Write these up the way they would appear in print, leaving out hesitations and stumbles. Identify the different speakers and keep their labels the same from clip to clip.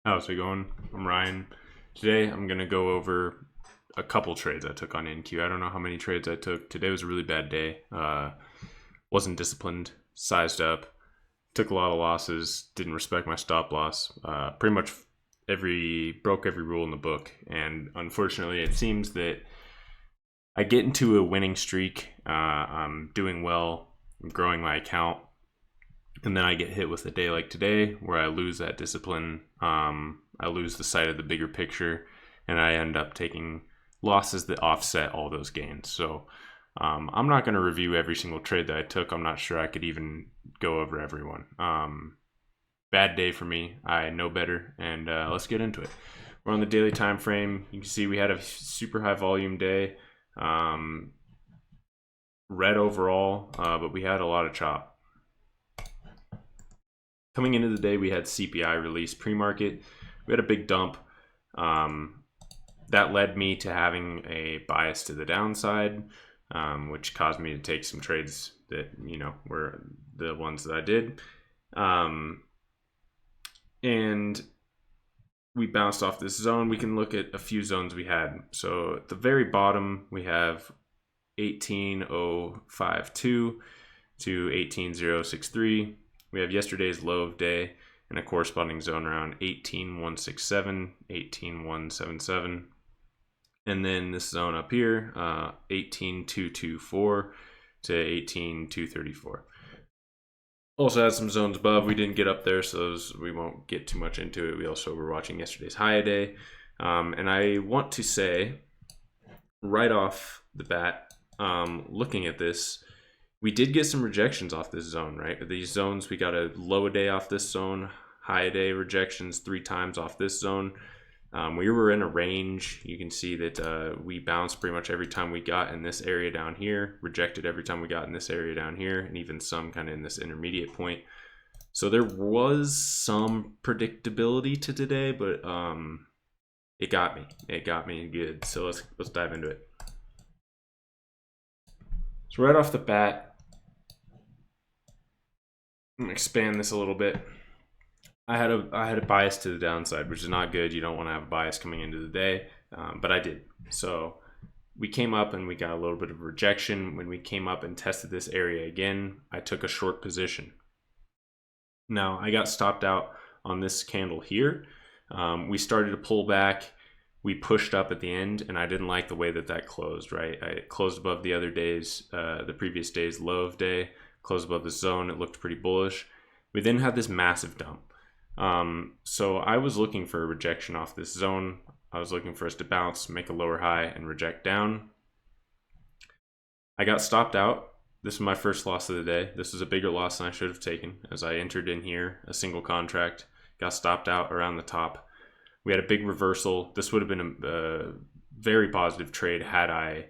Speaker 1: How's it going? I'm Ryan. Today I'm going to go over a couple trades I took on NQ. I don't know how many trades I took. Today was a really bad day. Wasn't disciplined, sized up, took a lot of losses, didn't respect my stop loss. Pretty much broke every rule in the book. And unfortunately, it seems that I get into a winning streak. I'm doing well. I'm growing my account. And then I get hit with a day like today where I lose that discipline. I lose the sight of the bigger picture, and I end up taking losses that offset all those gains. So I'm not going to review every single trade that I took. I'm not sure I could even go over everyone. Bad day for me. I know better, and let's get into it. We're on the daily time frame. You can see we had a super high volume day. Red overall, but we had a lot of chop. Coming into the day, we had CPI release pre-market. We had a big dump. That led me to having a bias to the downside, which caused me to take some trades that, were the ones that I did. And we bounced off this zone. We can look at a few zones we had. So at the very bottom, we have 18,052 to 18,063. We have yesterday's low of day and a corresponding zone around 18,167, 18,177. And then this zone up here, 18,224 to 18,234. Also had some zones above. We didn't get up there, so we won't get too much into it. We also were watching yesterday's high day. And I want to say right off the bat, looking at this, we did get some rejections off this zone, right? These zones, we got a low a day off this zone, high a day rejections 3 times off this zone. We were in a range. You can see that we bounced pretty much every time we got in this area down here, rejected every time we got in this area down here, and even some kind of in this intermediate point. So there was some predictability to today, but it got me. It got me good. So let's dive into it. So right off the bat, I'm gonna expand this a little bit. I had a bias to the downside, which is not good. You don't want to have a bias coming into the day, but I did. So we came up and we got a little bit of rejection. When we came up and tested this area again, I took a short position. Now I got stopped out on this candle here. We started to pull back. We pushed up at the end, and I didn't like the way that closed, right? It closed above the other days, the previous day's low of day, closed above the zone. It looked pretty bullish. We then had this massive dump. So I was looking for a rejection off this zone. I was looking for us to bounce, make a lower high, and reject down. I got stopped out. This was my first loss of the day. This was a bigger loss than I should have taken, as I entered in here, a single contract, got stopped out around the top. We had a big reversal. This would have been a very positive trade had I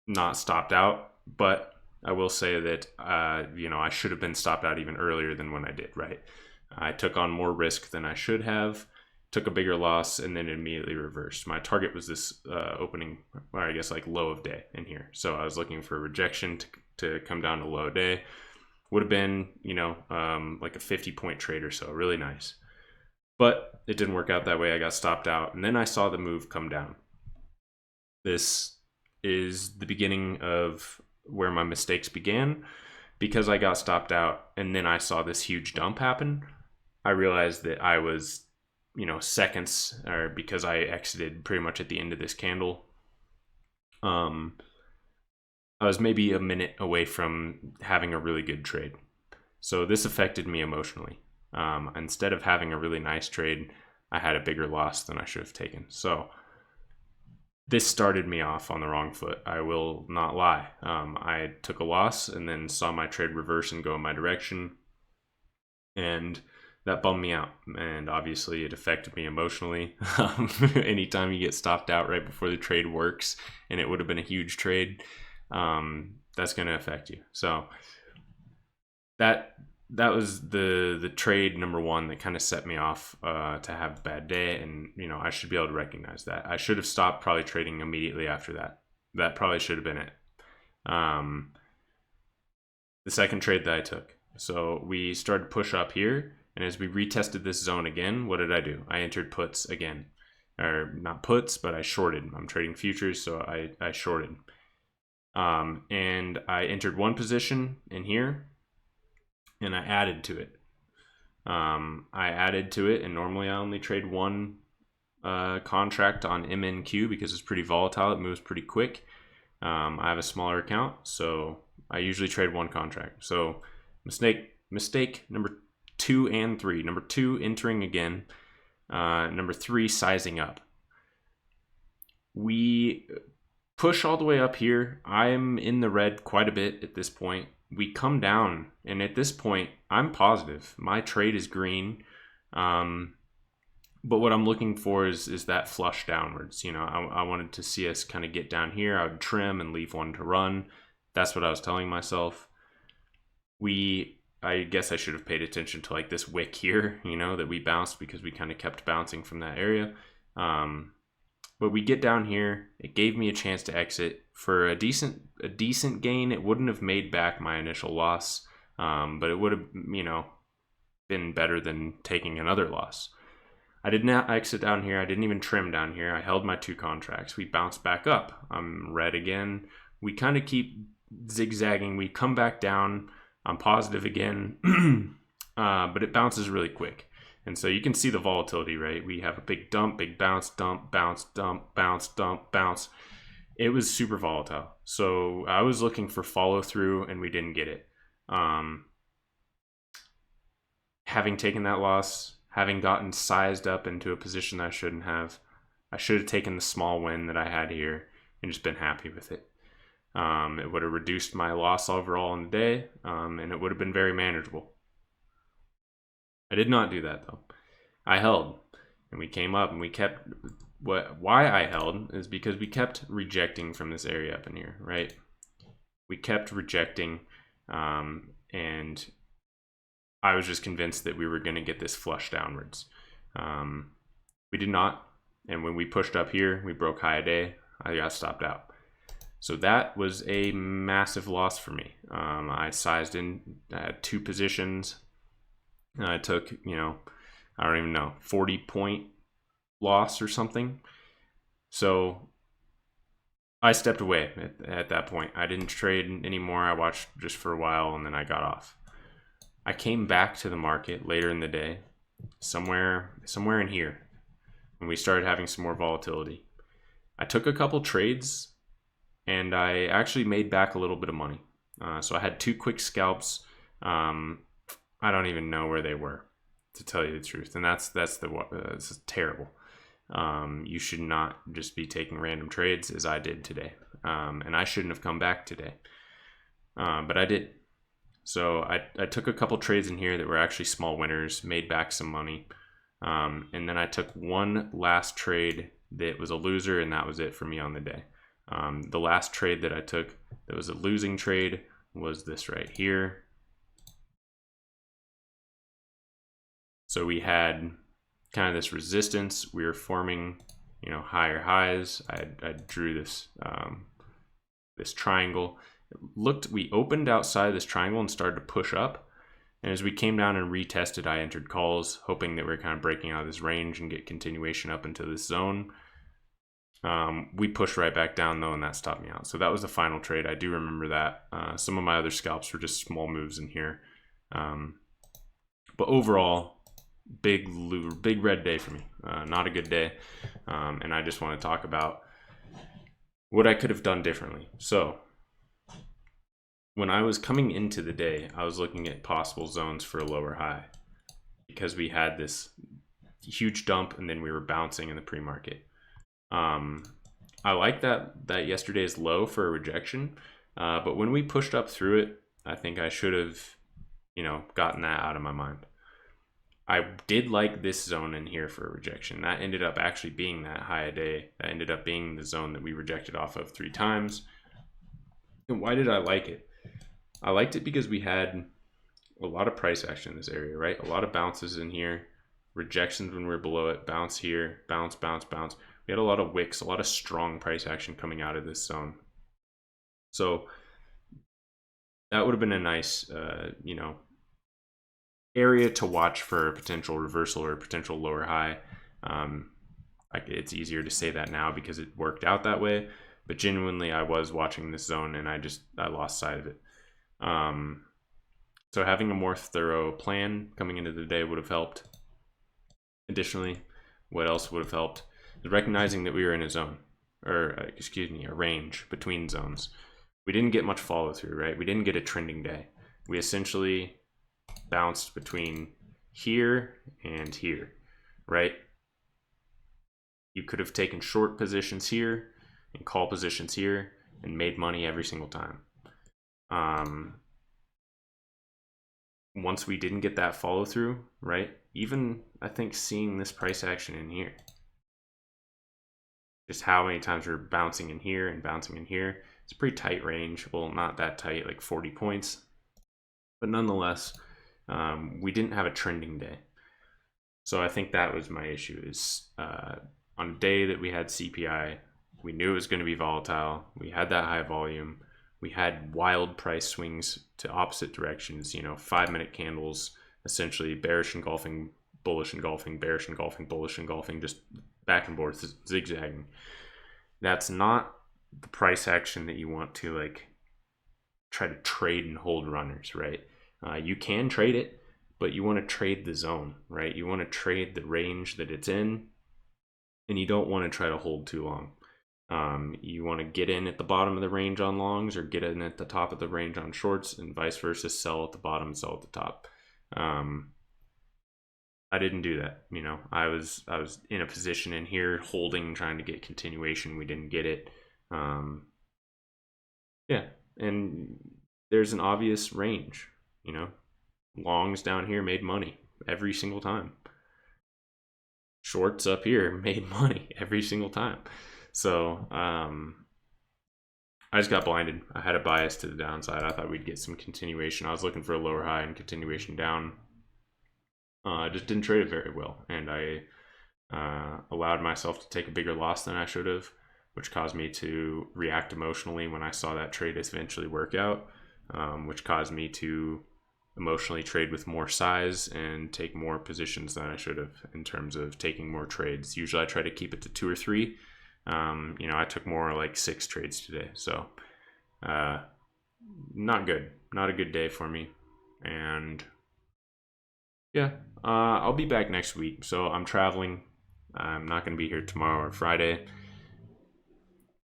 Speaker 1: not stopped out. But I will say that, I should have been stopped out even earlier than when I did, right? I took on more risk than I should have, took a bigger loss, and then immediately reversed. My target was this opening, or I guess like low of day in here. So I was looking for a rejection to come down to low day. Would have been, like a 50-point trade or so, really nice. But it didn't work out that way. I got stopped out, and then I saw the move come down. This is the beginning of where my mistakes began, because I got stopped out and then I saw this huge dump happen. I realized that I was, seconds, or because I exited pretty much at the end of this candle. I was maybe a minute away from having a really good trade. So this affected me emotionally. Instead of having a really nice trade, I had a bigger loss than I should have taken. So this started me off on the wrong foot. I will not lie. I took a loss and then saw my trade reverse and go in my direction. And that bummed me out. And obviously it affected me emotionally. Anytime you get stopped out right before the trade works, and it would have been a huge trade, that's going to affect you. So that was the trade number one that kind of set me off to have a bad day. And I should be able to recognize that. I should have stopped probably trading immediately after that. That probably should have been it. The second trade that I took, so we started to push up here, And as we retested this zone again, what did I do? I entered puts again. Or not puts, but I shorted. I'm trading futures, so I shorted. And I entered one position in here, and I added to it. And normally I only trade one contract on MNQ because it's pretty volatile. It moves pretty quick. I have a smaller account, so I usually trade one contract. So mistake number 2 and 3. Number 2, entering again. Number 3, sizing up. We push all the way up here. I'm in the red quite a bit at this point. We come down, and at this point, I'm positive. My trade is green. But what I'm looking for is that flush downwards. You know, I wanted to see us kind of get down here. I would trim and leave one to run. That's what I was telling myself. I guess I should have paid attention to like this wick here, you know, that we bounced because we kind of kept bouncing from that area. But we get down here. It gave me a chance to exit for a decent gain. It wouldn't have made back my initial loss, but it would have, you know, been better than taking another loss. I did not exit down here. I didn't even trim down here. I held my 2 contracts. We bounced back up. I'm red again. We kind of keep zigzagging. We come back down. I'm positive again, but it bounces really quick. And so you can see the volatility, right? We have a big dump, big bounce, dump, bounce, dump, bounce, dump, bounce. It was super volatile. So I was looking for follow through, and we didn't get it. Having taken that loss, having gotten sized up into a position that I shouldn't have, I should have taken the small win that I had here and just been happy with it. It would have reduced my loss overall in the day, and it would have been very manageable. I did not do that though. I held, and we came up, and we kept. Why I held is because we kept rejecting from this area up in here, right? We kept rejecting, and I was just convinced that we were going to get this flush downwards. We did not, and when we pushed up here, we broke high a day. I got stopped out. So that was a massive loss for me. I sized in, I had 2 positions. I took, you know, I don't even know, 40-point loss or something. So I stepped away at that point. I didn't trade anymore. I watched just for a while, and then I got off. I came back to the market later in the day, somewhere in here, and we started having some more volatility. I took a couple trades, and I actually made back a little bit of money. So I had 2 quick scalps. I don't even know where they were, to tell you the truth, and that's terrible. You should not just be taking random trades as I did today, and I shouldn't have come back today, but I did. So I took a couple trades in here that were actually small winners, made back some money, and then I took one last trade that was a loser, and that was it for me on the day. The last trade that I took that was a losing trade was this right here. So we had kind of this resistance. We were forming, you know, higher highs. I drew this this triangle. We opened outside this triangle and started to push up. And as we came down and retested, I entered calls, hoping that we are kind of breaking out of this range and get continuation up into this zone. We pushed right back down though, and that stopped me out. So that was the final trade. I do remember that. Some of my other scalps were just small moves in here. But overall, big red day for me. Not a good day. And I just want to talk about what I could have done differently. So when I was coming into the day, I was looking at possible zones for a lower high because we had this huge dump and then we were bouncing in the pre-market. I like that yesterday's low for a rejection, but when we pushed up through it, I think I should have, you know, gotten that out of my mind. I did like this zone in here for a rejection. That ended up actually being that high a day. That ended up being the zone that we rejected off of 3 times. And why did I like it? I liked it because we had a lot of price action in this area, right? A lot of bounces in here, rejections when we were below it, bounce here, bounce, bounce, bounce. We had a lot of wicks, a lot of strong price action coming out of this zone. So that would have been a nice, you know, area to watch for a potential reversal or a potential lower high. It's easier to say that now because it worked out that way, but genuinely I was watching this zone and I lost sight of it. So having a more thorough plan coming into the day would have helped. Additionally, what else would have helped is recognizing that we were in a zone, or a range between zones. We didn't get much follow through, right? We didn't get a trending day. We essentially bounced between here and here, right? You could have taken short positions here and call positions here and made money every single time. Once we didn't get that follow through, right? Even I think seeing this price action in here, just how many times we're bouncing in here and bouncing in here. It's a pretty tight range. Well, not that tight, like 40 points, but nonetheless, we didn't have a trending day. So I think that was my issue is on a day that we had CPI, we knew it was going to be volatile. We had that high volume. We had wild price swings to opposite directions, 5-minute candles, essentially bearish engulfing, bullish engulfing, bearish engulfing, bullish engulfing, just back and forth, zigzagging. That's not the price action that you want to like try to trade and hold runners, right? You can trade it, but you want to trade the zone, right? You want to trade the range that it's in, and you don't want to try to hold too long. You want to get in at the bottom of the range on longs or get in at the top of the range on shorts, and vice versa, sell at the bottom, sell at the top. I didn't do that. I was in a position in here holding, trying to get continuation. We didn't get it. Yeah, and there's an obvious range. Longs down here made money every single time. Shorts up here made money every single time. So I just got blinded. I had a bias to the downside. I thought we'd get some continuation. I was looking for a lower high and continuation down. I just didn't trade it very well, and I allowed myself to take a bigger loss than I should have, which caused me to react emotionally when I saw that trade eventually work out, which caused me to emotionally trade with more size and take more positions than I should have in terms of taking more trades. Usually I try to keep it to 2 or 3. I took more like 6 trades today. So not good. Not a good day for me. And yeah, I'll be back next week. So I'm traveling. I'm not going to be here tomorrow or Friday.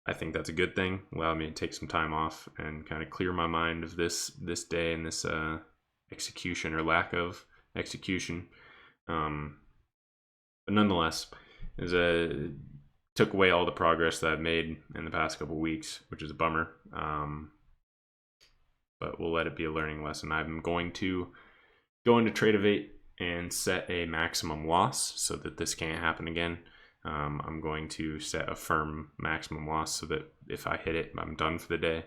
Speaker 1: I think that's a good thing. Allow me to take some time off and kind of clear my mind of this day and this execution or lack of execution. But nonetheless, took away all the progress that I've made in the past couple weeks, which is a bummer. But we'll let it be a learning lesson. I'm going to go into Tradeovate and set a maximum loss so that this can't happen again. I'm going to set a firm maximum loss so that if I hit it, I'm done for the day.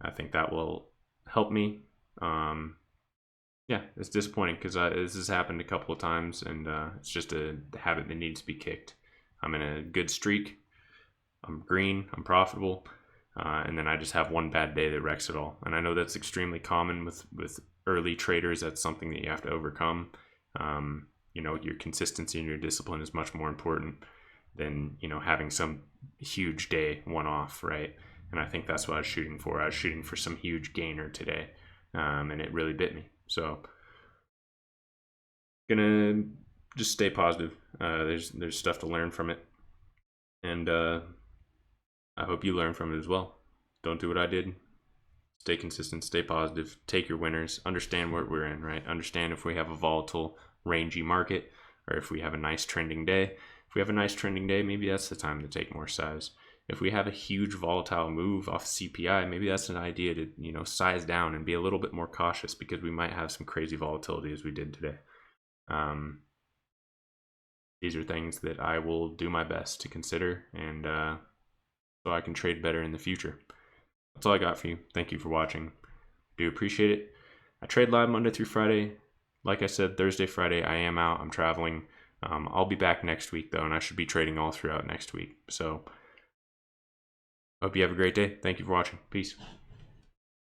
Speaker 1: I think that will help me. Yeah, it's disappointing because this has happened a couple of times, and it's just a habit that needs to be kicked. I'm in a good streak. I'm green. I'm profitable. And then I just have one bad day that wrecks it all. And I know that's extremely common with early traders. That's something that you have to overcome. Your consistency and your discipline is much more important than, having some huge day one-off, right? And I think that's what I was shooting for. I was shooting for some huge gainer today, and it really bit me. So, gonna just stay positive. There's stuff to learn from it, and I hope you learn from it as well. Don't do what I did. Stay consistent, stay positive, take your winners, understand what we're in, right? Understand if we have a volatile, rangy market, or if we have a nice trending day. If we have a nice trending day, maybe that's the time to take more size. If we have a huge volatile move off CPI, maybe that's an idea to, size down and be a little bit more cautious because we might have some crazy volatility as we did today. These are things that I will do my best to consider, and so I can trade better in the future. That's all I got for you. Thank you for watching. Do appreciate it. I trade live Monday through Friday. Like I said, Thursday, Friday, I am out. I'm traveling. I'll be back next week, though, and I should be trading all throughout next week. So, hope you have a great day. Thank you for watching. Peace.